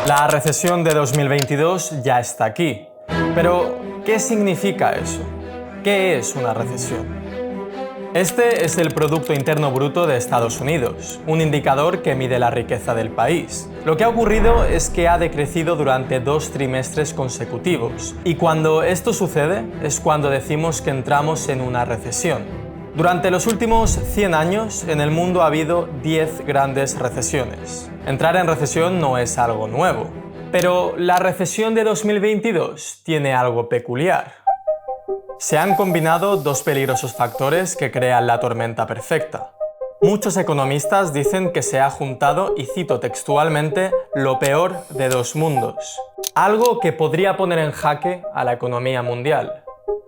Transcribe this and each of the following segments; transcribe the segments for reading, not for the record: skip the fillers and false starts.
La recesión de 2022 ya está aquí. Pero, ¿qué significa eso? ¿Qué es una recesión? Este es el Producto Interno Bruto de Estados Unidos, un indicador que mide la riqueza del país. Lo que ha ocurrido es que ha decrecido durante 2 trimestres consecutivos, y cuando esto sucede es cuando decimos que entramos en una recesión. Durante los últimos 100 años, en el mundo ha habido 10 grandes recesiones. Entrar en recesión no es algo nuevo, pero la recesión de 2022 tiene algo peculiar. Se han combinado 2 peligrosos factores que crean la tormenta perfecta. Muchos economistas dicen que se ha juntado, y cito textualmente, lo peor de 2 mundos. Algo que podría poner en jaque a la economía mundial.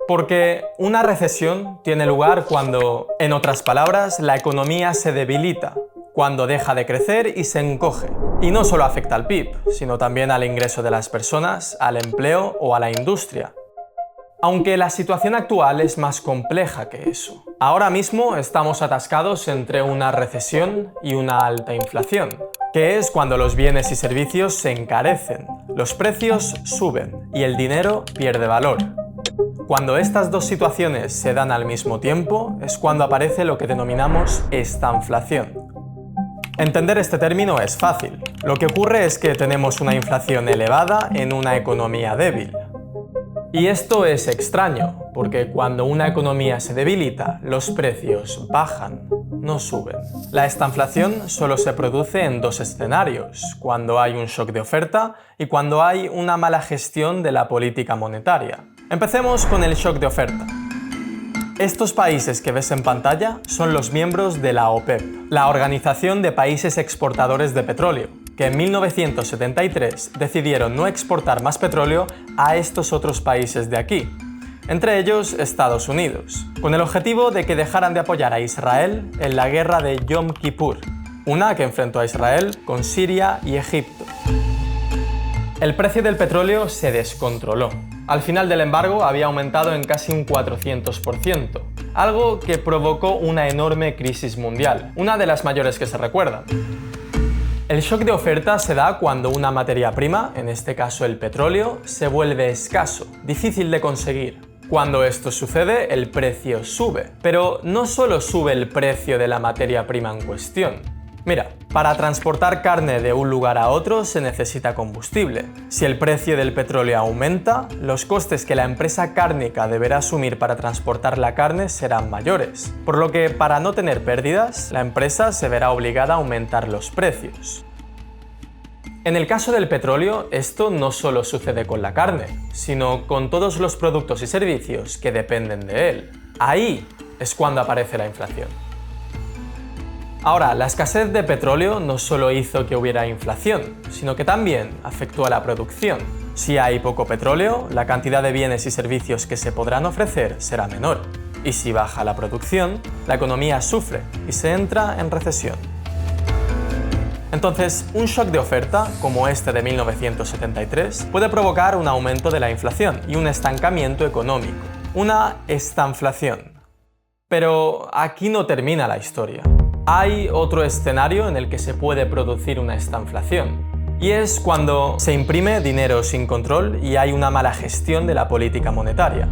Porque una recesión tiene lugar cuando, en otras palabras, la economía se debilita, cuando deja de crecer y se encoge. Y no solo afecta al PIB, sino también al ingreso de las personas, al empleo o a la industria. Aunque la situación actual es más compleja que eso. Ahora mismo estamos atascados entre una recesión y una alta inflación, que es cuando los bienes y servicios se encarecen, los precios suben y el dinero pierde valor. Cuando estas 2 situaciones se dan al mismo tiempo es cuando aparece lo que denominamos estanflación. Entender este término es fácil. Lo que ocurre es que tenemos una inflación elevada en una economía débil. Y esto es extraño, porque cuando una economía se debilita, los precios bajan, no suben. La estanflación solo se produce en 2 escenarios, cuando hay un shock de oferta y cuando hay una mala gestión de la política monetaria. Empecemos con el shock de oferta. Estos países que ves en pantalla son los miembros de la OPEP, la Organización de Países Exportadores de Petróleo, que en 1973 decidieron no exportar más petróleo a estos otros países de aquí, entre ellos Estados Unidos, con el objetivo de que dejaran de apoyar a Israel en la guerra de Yom Kippur, una que enfrentó a Israel con Siria y Egipto. El precio del petróleo se descontroló. Al final del embargo había aumentado en casi un 400%, algo que provocó una enorme crisis mundial, una de las mayores que se recuerdan. El shock de oferta se da cuando una materia prima, en este caso el petróleo, se vuelve escaso, difícil de conseguir. Cuando esto sucede, el precio sube. Pero no solo sube el precio de la materia prima en cuestión. Mira, para transportar carne de un lugar a otro se necesita combustible. Si el precio del petróleo aumenta, los costes que la empresa cárnica deberá asumir para transportar la carne serán mayores. Por lo que, para no tener pérdidas, la empresa se verá obligada a aumentar los precios. En el caso del petróleo, esto no solo sucede con la carne, sino con todos los productos y servicios que dependen de él. Ahí es cuando aparece la inflación. Ahora, la escasez de petróleo no solo hizo que hubiera inflación, sino que también afectó a la producción. Si hay poco petróleo, la cantidad de bienes y servicios que se podrán ofrecer será menor. Y si baja la producción, la economía sufre y se entra en recesión. Entonces, un shock de oferta, como este de 1973, puede provocar un aumento de la inflación y un estancamiento económico, una estanflación. Pero aquí no termina la historia. Hay otro escenario en el que se puede producir una estanflación, y es cuando se imprime dinero sin control y hay una mala gestión de la política monetaria.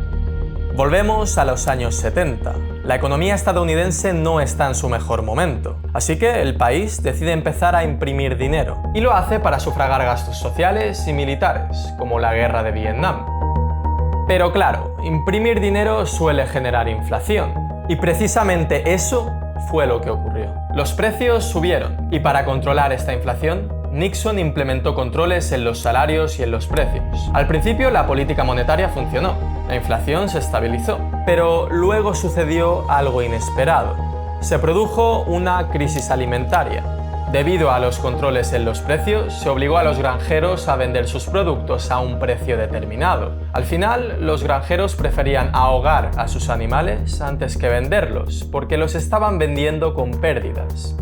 Volvemos a los años 70. La economía estadounidense no está en su mejor momento, así que el país decide empezar a imprimir dinero, y lo hace para sufragar gastos sociales y militares, como la guerra de Vietnam. Pero claro, imprimir dinero suele generar inflación, y precisamente eso fue lo que ocurrió. Los precios subieron, y para controlar esta inflación, Nixon implementó controles en los salarios y en los precios. Al principio la política monetaria funcionó, la inflación se estabilizó, pero luego sucedió algo inesperado. Se produjo una crisis alimentaria. Debido a los controles en los precios, se obligó a los granjeros a vender sus productos a un precio determinado. Al final, los granjeros preferían ahogar a sus animales antes que venderlos, porque los estaban vendiendo con pérdidas.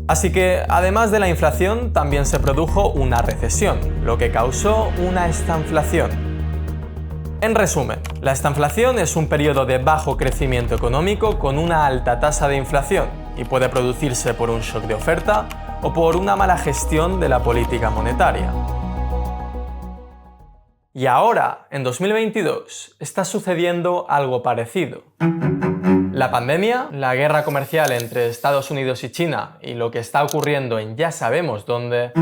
Así que, además de la inflación, también se produjo una recesión, lo que causó una estanflación. En resumen, la estanflación es un periodo de bajo crecimiento económico con una alta tasa de inflación y puede producirse por un shock de oferta o por una mala gestión de la política monetaria. Y ahora, en 2022, está sucediendo algo parecido. La pandemia, la guerra comercial entre Estados Unidos y China y lo que está ocurriendo en ya sabemos dónde,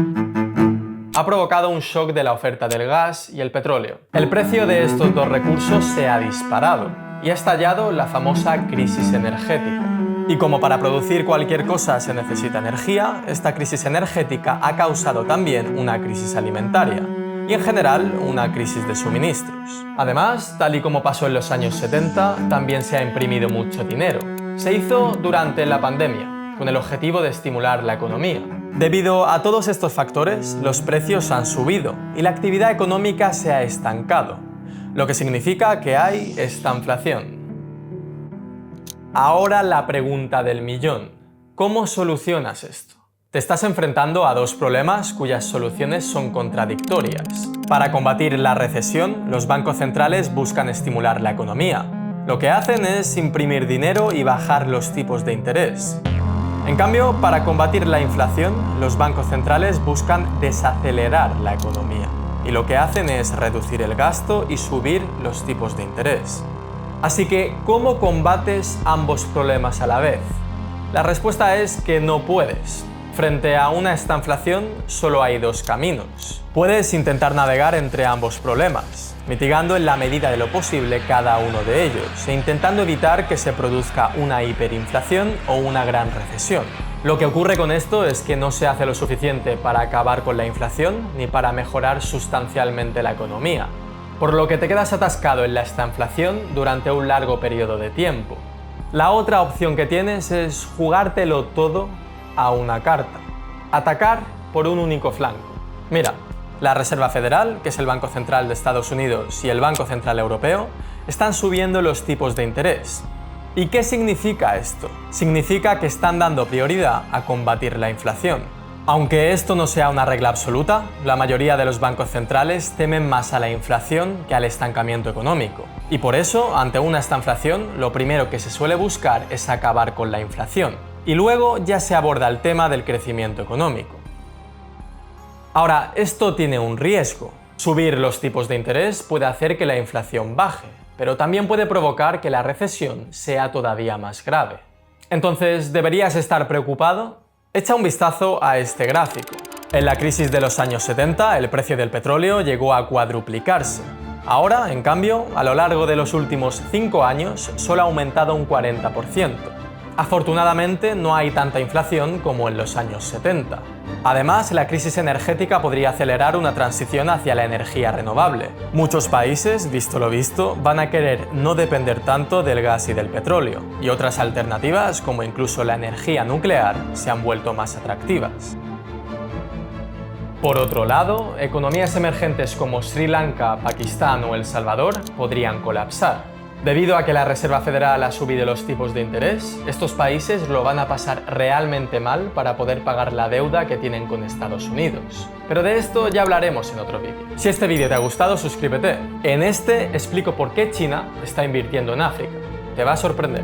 ha provocado un shock de la oferta del gas y el petróleo. El precio de estos dos recursos se ha disparado y ha estallado la famosa crisis energética. Y como para producir cualquier cosa se necesita energía, esta crisis energética ha causado también una crisis alimentaria y en general una crisis de suministros. Además, tal y como pasó en los años 70, también se ha imprimido mucho dinero. Se hizo durante la pandemia, con el objetivo de estimular la economía. Debido a todos estos factores, los precios han subido y la actividad económica se ha estancado, lo que significa que hay estanflación. Ahora la pregunta del millón: ¿cómo solucionas esto? Te estás enfrentando a dos problemas cuyas soluciones son contradictorias. Para combatir la recesión, los bancos centrales buscan estimular la economía. Lo que hacen es imprimir dinero y bajar los tipos de interés. En cambio, para combatir la inflación, los bancos centrales buscan desacelerar la economía. Y lo que hacen es reducir el gasto y subir los tipos de interés. Así que, ¿cómo combates ambos problemas a la vez? La respuesta es que no puedes. Frente a una estanflación, solo hay dos caminos. Puedes intentar navegar entre ambos problemas, mitigando en la medida de lo posible cada uno de ellos e intentando evitar que se produzca una hiperinflación o una gran recesión. Lo que ocurre con esto es que no se hace lo suficiente para acabar con la inflación ni para mejorar sustancialmente la economía, por lo que te quedas atascado en la estanflación durante un largo periodo de tiempo. La otra opción que tienes es jugártelo todo a una carta. Atacar por un único flanco. Mira, la Reserva Federal, que es el Banco Central de Estados Unidos, y el Banco Central Europeo están subiendo los tipos de interés. ¿Y qué significa esto? Significa que están dando prioridad a combatir la inflación. Aunque esto no sea una regla absoluta, la mayoría de los bancos centrales temen más a la inflación que al estancamiento económico. Y por eso, ante una estanflación, lo primero que se suele buscar es acabar con la inflación. Y luego ya se aborda el tema del crecimiento económico. Ahora, esto tiene un riesgo. Subir los tipos de interés puede hacer que la inflación baje, pero también puede provocar que la recesión sea todavía más grave. Entonces, ¿deberías estar preocupado? Echa un vistazo a este gráfico. En la crisis de los años 70, el precio del petróleo llegó a cuadruplicarse. Ahora, en cambio, a lo largo de los últimos 5 años, solo ha aumentado un 40%. Afortunadamente, no hay tanta inflación como en los años 70. Además, la crisis energética podría acelerar una transición hacia la energía renovable. Muchos países, visto lo visto, van a querer no depender tanto del gas y del petróleo, y otras alternativas, como incluso la energía nuclear, se han vuelto más atractivas. Por otro lado, economías emergentes como Sri Lanka, Pakistán o El Salvador podrían colapsar. Debido a que la Reserva Federal ha subido los tipos de interés, estos países lo van a pasar realmente mal para poder pagar la deuda que tienen con Estados Unidos. Pero de esto ya hablaremos en otro vídeo. Si este vídeo te ha gustado, suscríbete. En este explico por qué China está invirtiendo en África. Te va a sorprender.